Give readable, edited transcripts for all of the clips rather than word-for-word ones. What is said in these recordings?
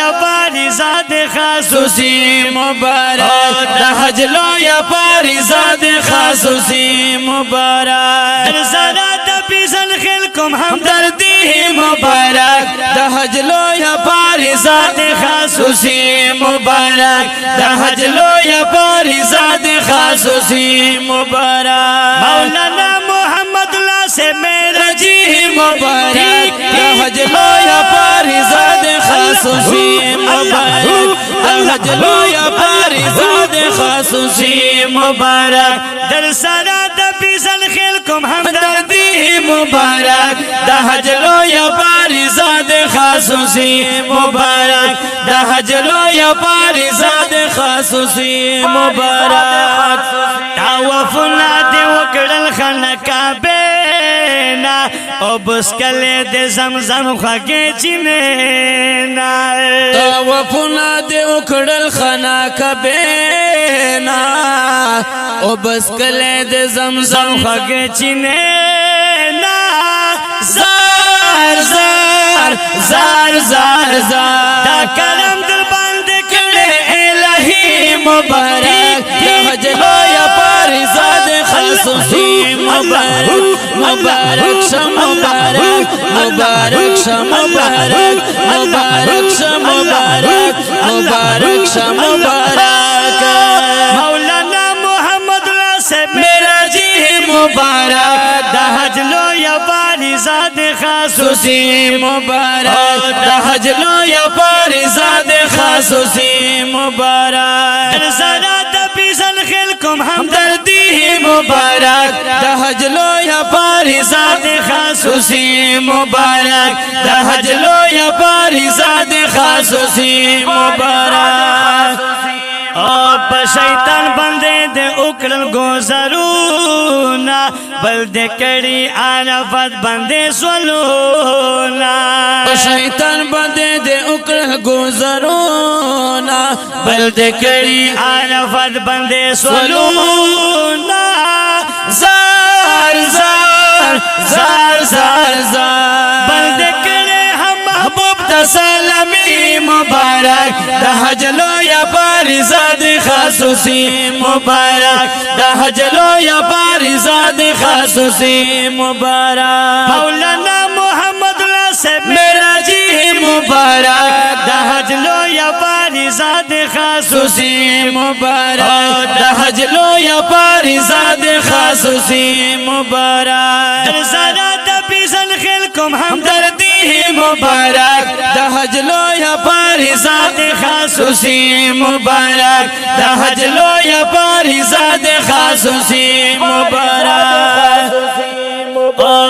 یا پاریزاد خصوصی مبارک دا حج لو یا پاریزاد خصوصی مبارک در زرات پیزن خلکم همدردی مبارک دا حج لو یا پاریزاد خصوصی مبارک دا حج لو یا پاریزاد خصوصی مبارک مولانا محمد اللہ سے میرا جی مبارک دا حج لو یا پاریزاد خصوصی مبارک دا حج لو یا پاریزاد خصوصی مبارک در سرات پیزن خلکم همدردی مبارک دا حج لو یا پاریزاد خصوصی مبارک دا حج لو یا پاریزاد خصوصی مبارک طوافنا دی وکړل خانقابینا او بس کله د زمزم خوږه چینینا طوافنا دی وکړل خانقابینا او بس کله د زمزم خوږه چینینا زار زار زار زار زار دا کرم دل باندې کړه الہی مبارک دا حج لو یا پاریزاد خصوصی مبارک مبارک شم مبارک مبارک شم مبارک مبارک شم مبارک مبارک شم مبارک مولانا محمد اللہ سے میرا جی مبارک دا حج لو یا پاریزاد خصوصی مبارک دا حج لو یا پاریزاد خصوصی مبارک در زرات پیزن خلکم همدردی مبارک دا حج لو یا پاریزاد خصوصی مبارک دا حج لو یا پاریزاد خصوصی مبارک او په شیطان باندې د وکړل گذرونا بل د کړي عرفات باندې سولونا په شیطان باندې د وکړل گذرونا بل د کړي عرفات باندې سولونا زار زار زار زار زار بل د کړي هم محبوب د سلامي مبارک دا حج لو یا پاریزاد خصوصی مبارک دا حج لو یا پاریزاد خصوصی مبارک مولانا محمد اللہ سے میرا جی مبارک دا حج لو یا پاریزاد خصوصی مبارک دا حج لو یا پاریزاد خصوصی مبارک در زرات پیزن خلکم همدردی مبارک دا حج لو یا پاریزاد خصوصی مبارک دا حج لو یا پاریزاد خصوصی مبارک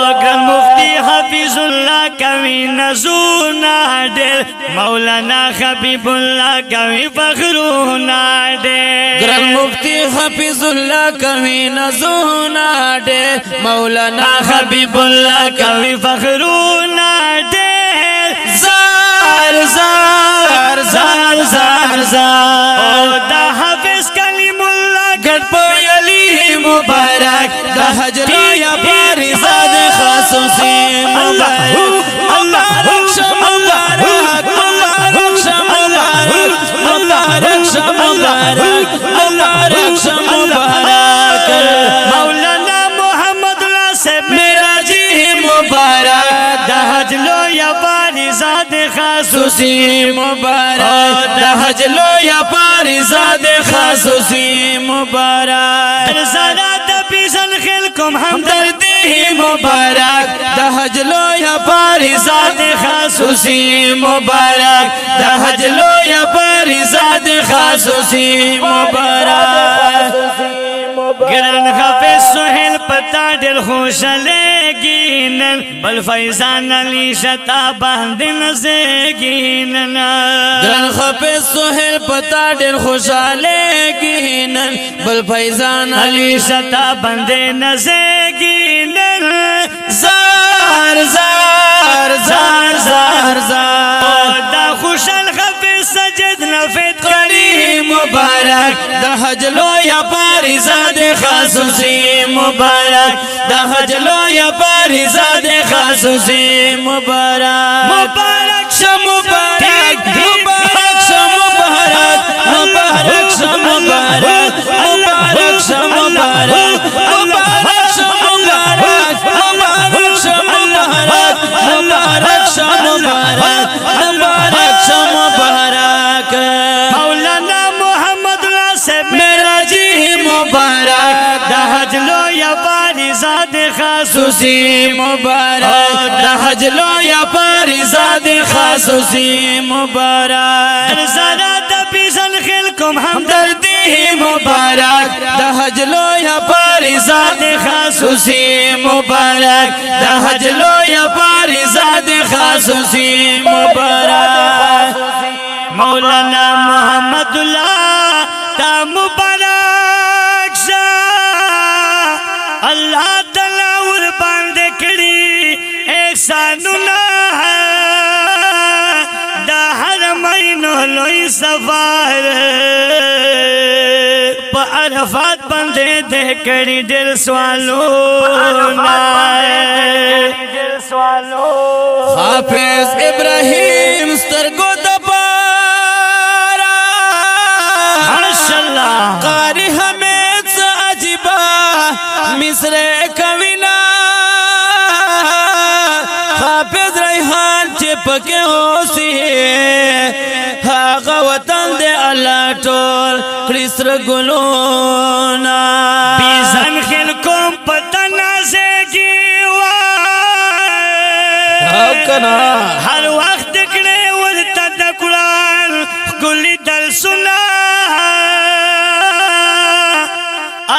اگر مفتی حفیظ اللہ کوي نزونا ډېر مولانا حبیب الله کوي فخرونا ډېر ګران مفتی حفیظ الله کوي نزونا ډېر مولانا حبیب الله کوي فخرونا ډېر زار زار زار زار زار او دا حافظ کلیم الله ګډ په علی مبارک دا حج لو یا پاریزاد خصوصی مبارک مبارک شم مبارک مبارک شم مبارک مبارک شم مبارک مبارک شم مبارک مولانا محمد اللہ سے میرا جی مبارک دا حج لو یا پاریزاد خصوصی مبارک دا حج لو یا پاریزاد خصوصی مبارک در زرات پیزن خلکم همدردی مبارک دا حج لو یا پاریزاد خصوصی مبارک دا حج لو یا پاریزاد خصوصی مبارک گرن حافظ سہیل پتا ډېر خوشالېږي نن بل فیضان علی شتا باندې نازېږي نن گرن حافظ سہیل پتا ډېر خوشالېږي نن بل فیضان علی شتا باندې نازېږي نن زار زار زار زار زار دا خوشال حافظ سجد نفید کړي مبارک دا حج لو یا پاریزاد خصوصی مبارک دا حج لو یا پاریزاد خصوصی مبارک مبارک شم مبارک زاد خصوصی مبارک دا حج لویا فریضه د خصوصی مبارک زرا د پیسن خلکم همدردی مبارک دا حج لویا فریضه د خصوصی مبارک دا حج لویا فریضه د خصوصی مبارک مولانا محمد الله تا مبارک شاه الله تعالی ور باندې کړی احسانونه دا حرمینو لوی سفر په عرفات باندې دې کړی ډېر سوالونه حافظ ابراهیم سترګو د پارا ماشاءالله قاری حمید عجیبا مصر کوینا حافظ ریحان چې پکې اوسې هغه وطن دې الله ټول کړي سره ګلونا بیزن خلکم پتن زګي هر وخت کړه ورته د قرآن ګلي درسونه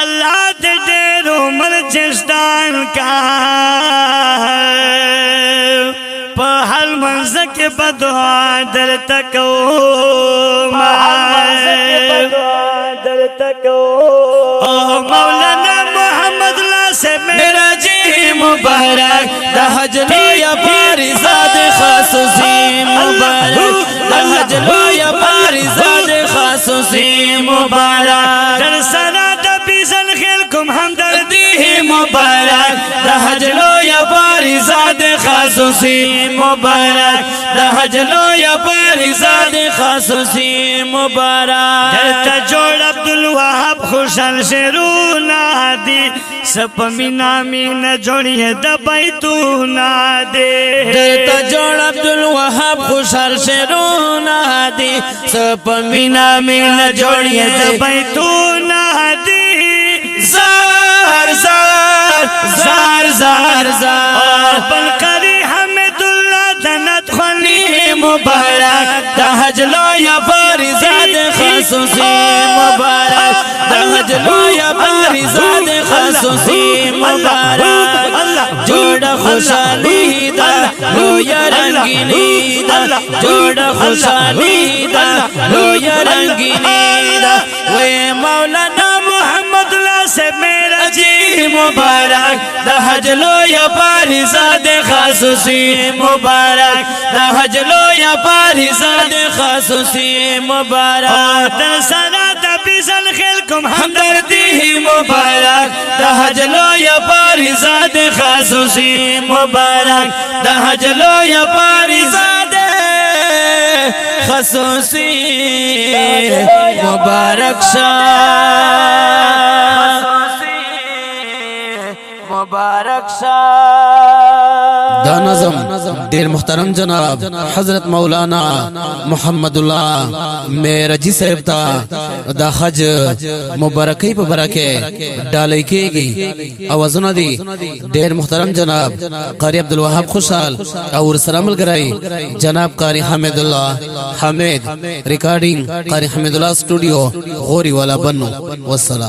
الله دې ډېر عمر جشدان کا په هر منځ کې بدعا درته کوم او مولانا محمد الله سے میرا جی مبارک دا حج لویا فریضه د خصوصی مبارک دا حج لویا فریضه د خصوصی مبارک در سنا د بیزن خلکم همدردی مبارک دا حج لویا فریضه د خصوصی مبارک دا حج لویا فریضه د خصوصی مبارک درته جوړ عبدالوهاب خوشحال شرونا دی سپ مینا مینا جوړی د بیتونا دی درته جوړ عبدالوهاب خوشحال شرونا دی سپ مینا مینا جوړی د بیتونا دی زار زار زار زار زار بلقری حمد الله دنت خلی مبارک دا حج لویا فریضه د خصوصی مبارک دا حج لویا فریضه د خصوصی مبارک جوړ خوشالي دا لویا رنگینی دا جوړ خوشالي دا لویا رنگینی دا وې مولانا محمد الله سے میرا جی مبارک دا حج لویا فریضه د خصوصی مبارک دا حج لویا فریضه د خصوصی مبارک در سنا د بیزن خلکم همدردی مبارک دا حج لویا فریضه د خصوصی مبارک دا حج لویا فریضه د خصوصی مبارک مبارک دا نظم دیر محترم جناب حضرت مولانا محمد الله میرجی صاحب تا دا حج مبارکی په برکه ډالۍ کېږي اوازونه دي ډېر محترم جناب قاری عبدالوهاب خوشحال او سره ملګری جناب قاری حمید الله حمید ریکارډینګ قاری حمید الله سټوډیو غوري والا بنو والسلام